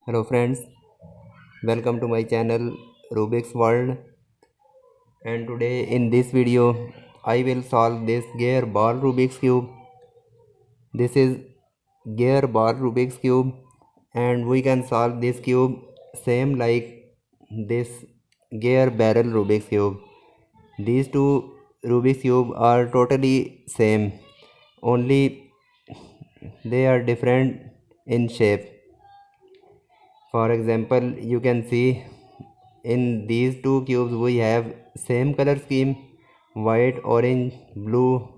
Hello friends, welcome to my channel Rubik's World, and today in this video I will solve this gear ball Rubik's cube. This is gear ball Rubik's cube, and we can solve this cube same like this gear barrel Rubik's cube. These two Rubik's cube are totally same, only they are different in shape. For example, you can see in these two cubes we have same color scheme: white, orange, blue,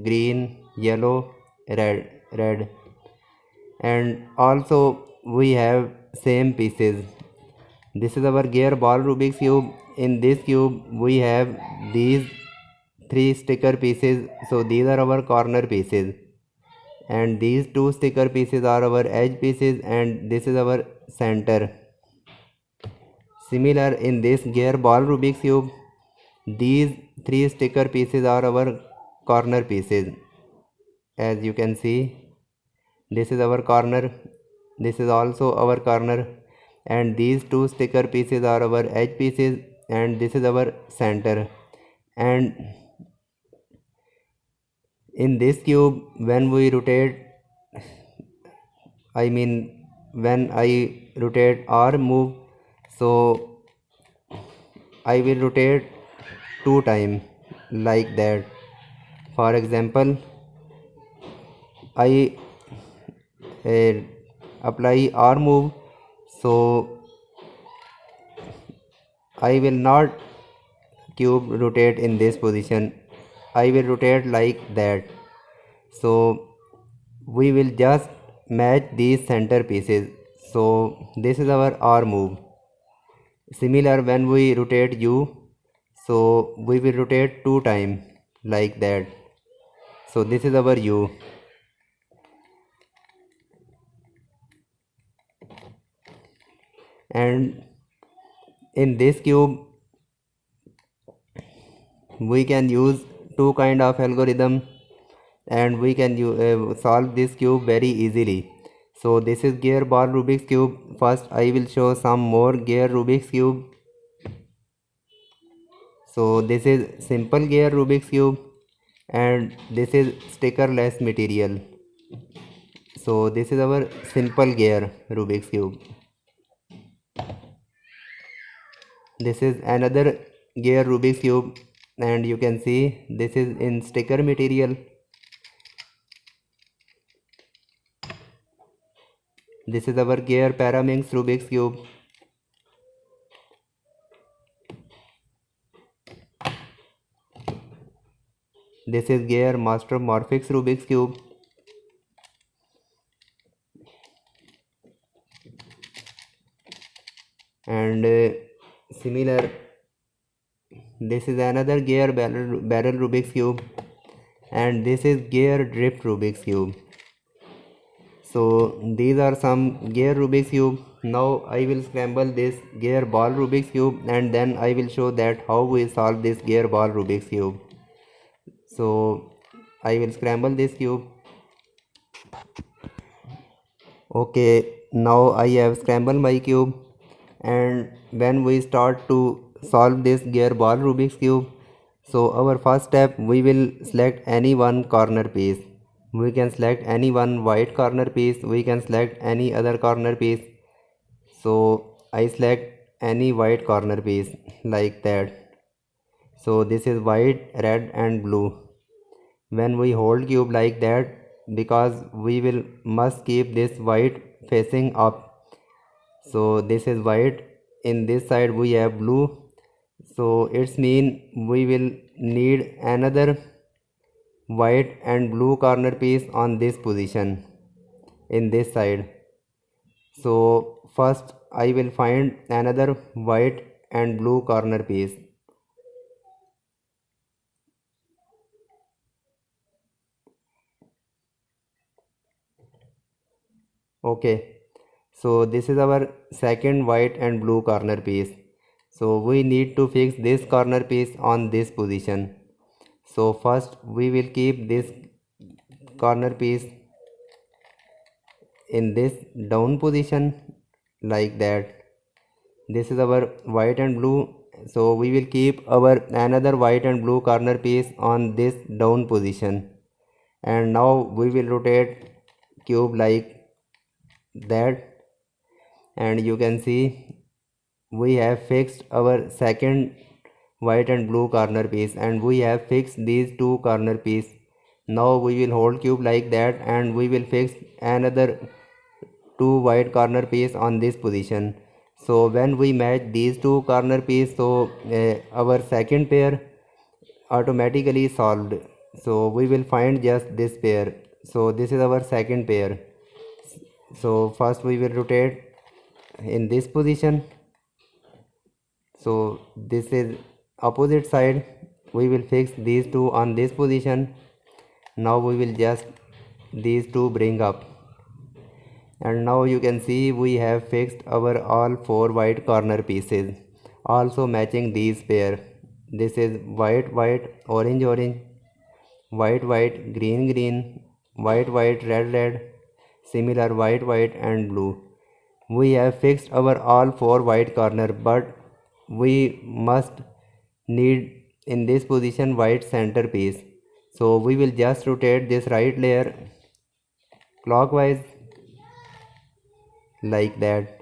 green, yellow, red, and also we have same pieces. This is our gear ball Rubik's cube. In this cube we have these three sticker pieces, so these are our corner pieces, and these two sticker pieces are our edge pieces, and this is our center. Similar in this gear ball Rubik's cube, these three sticker pieces are our corner pieces. As you can see, this is our corner, this is also our corner, and these two sticker pieces are our edge pieces, and this is our center. And in this cube, when we rotate, when I rotate or move, so I will rotate 2 times like that. For example, I apply or move, so I will not cube rotate in this position, I will rotate like that. So we will just match these center pieces, so this is our R move. Similar, when we rotate U, so we will rotate 2 times like that. So this is our U. And in this cube we can use two kind of algorithm, and we can solve this cube very easily. So this is gear ball Rubik's cube. First I will show some more gear Rubik's cube. So this is simple gear Rubik's cube, and this is stickerless material. So this is our simple gear Rubik's cube. This is another gear Rubik's cube, and you can see this is in sticker material. This is our gear Paraminx Rubik's cube. This is gear Master Morphix Rubik's cube. And similar, this is another gear barrel Rubik's cube, and this is gear drift Rubik's cube. So these are some gear Rubik's cube. Now I will scramble this gear ball Rubik's cube, and then I will show that how we solve this gear ball Rubik's cube. So I will scramble this cube. Okay, now I have scrambled my cube, and when we start to solve this gear ball Rubik's cube, so our first step, we will select any one corner piece. We can select any one white corner piece, we can select any other corner piece. So I select any white corner piece like that. So this is white, red and blue. When we hold cube like that, because we will must keep this white facing up, so this is white, in this side we have blue, so it's mean we will need another white and blue corner piece on this position in this side. So first I will find another white and blue corner piece. Okay, so this is our second white and blue corner piece. So we need to fix this corner piece on this position. So first we will keep this corner piece in this down position, like that. This is our white and blue, so we will keep our another white and blue corner piece on this down position, and now we will rotate cube like that, and you can see we have fixed our second white and blue corner piece, and we have fixed these two corner piece. Now we will hold cube like that, and we will fix another two white corner piece on this position. So when we match these two corner piece, so our second pair automatically solved. So we will find just this pair. So this is our second pair. So first we will rotate in this position. So this is opposite side. We will fix these two on this position. Now we will just these two bring up, and now you can see we have fixed our all four white corner pieces, also matching these pair. This is white white, orange orange, white white, green green, white white, red red, similar white white and blue. We have fixed our all four white corner, but we must need in this position white center piece. So we will just rotate this right layer clockwise like that,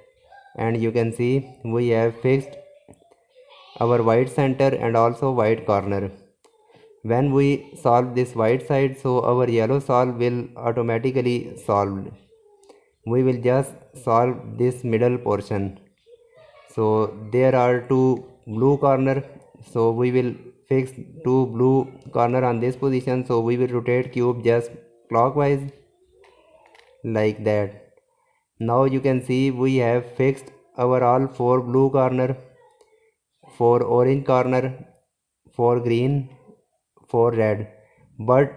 and you can see we have fixed our white center and also white corner. When we solve this white side, so our yellow solve will automatically solved. We will just solve this middle portion. So there are two blue corner, so we will fix two blue corner on this position. So we will rotate cube just clockwise like that. Now you can see we have fixed our all four blue corner, four orange corner, four green, four red, but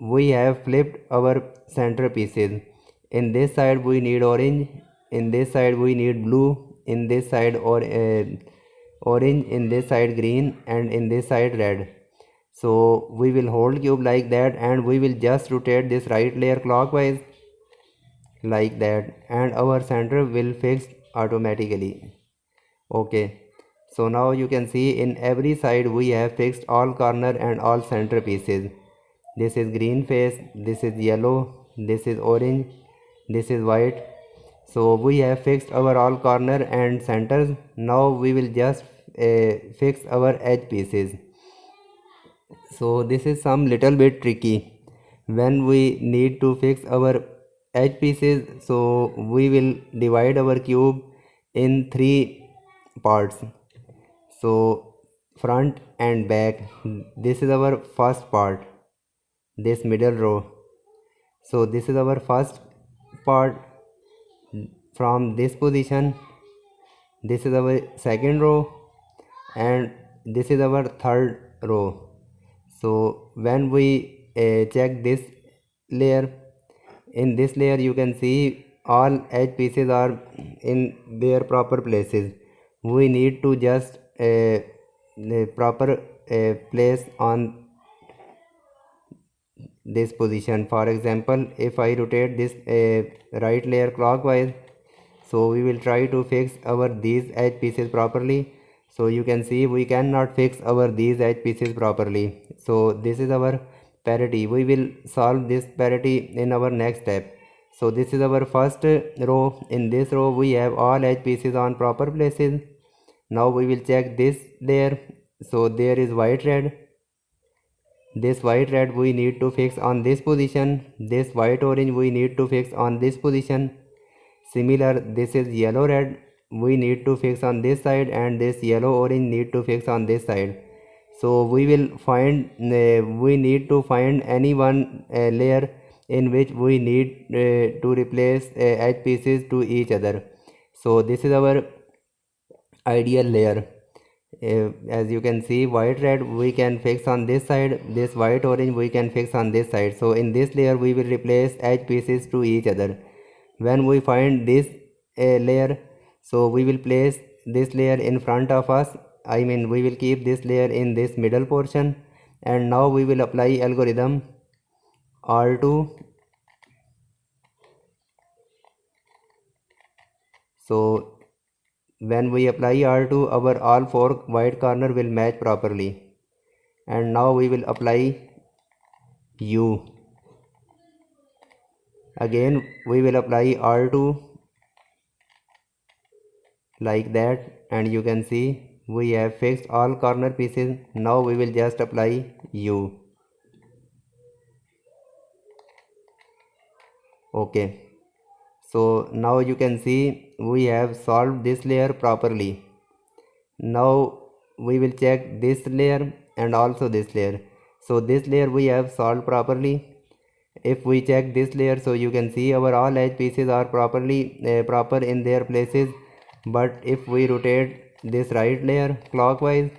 we have flipped our center pieces. In this side we need orange, in this side we need blue, in this side orange, in this side green, and in this side red. So we will hold cube like that, and we will just rotate this right layer clockwise like that, and our center will fix automatically. Okay, so now you can see in every side we have fixed all corner and all center pieces. This is green face, this is yellow, this is orange, this is white. So we have fixed our all corner and centers. Now we will just fix our edge pieces. So this is some little bit tricky when we need to fix our edge pieces. So we will divide our cube in three parts, so front and back. This is our first part, this middle row. So this is our first part from this position. This is our second row, and this is our third row. So when we check this layer, in this layer you can see all edge pieces are in their proper places. We need to just the proper place on this position. For example, if I rotate this right layer clockwise, so we will try to fix our these edge pieces properly. So you can see we cannot fix our these edge pieces properly. So this is our parity. We will solve this parity in our next step. So this is our first row. In this row we have all edge pieces on proper places. Now we will check this layer. So there is white red. This white red we need to fix on this position. This white orange we need to fix on this position. Similar, this is yellow red, we need to fix on this side, and this yellow orange need to fix on this side. So we will find we need to find any one layer in which we need to replace edge pieces to each other. So this is our ideal layer. As you can see, white red we can fix on this side, this white orange we can fix on this side. So in this layer we will replace edge pieces to each other. When we find this layer, so we will place this layer in front of us. I mean, we will keep this layer in this middle portion, and now we will apply algorithm R2. So when we apply R2, our all four white corner will match properly. And now we will apply U. Again we will apply R2 like that, and you can see we have fixed all corner pieces. Now we will just apply U. Okay, so now you can see we have solved this layer properly. Now we will check this layer and also this layer. So this layer we have solved properly. If we check this layer, so you can see our all edge pieces are proper in their places. But if we rotate this right layer clockwise,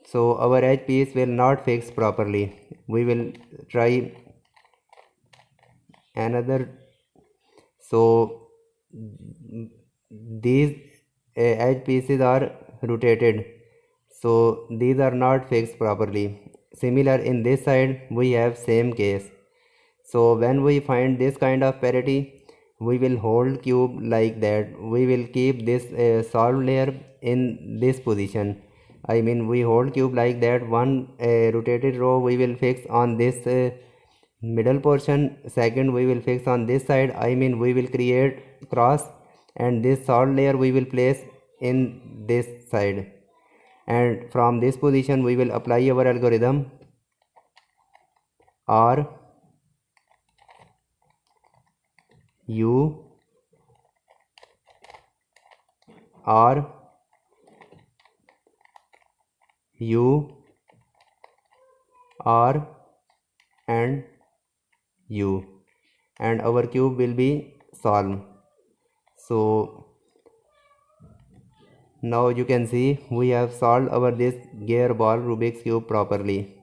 so our edge piece will not fix properly. We will try another. So these edge pieces are rotated, so these are not fixed properly. Similar in this side we have same case. So when we find this kind of parity, we will hold cube like that. We will keep this solved layer in this position. I mean, we hold cube like that. One rotated row we will fix on this middle portion. Second we will fix on this side. I mean, we will create cross, and this solved layer we will place in this side. And from this position we will apply our algorithm R U R U R and U, and our cube will be solved. So now you can see we have solved our this gear ball Rubik's cube properly.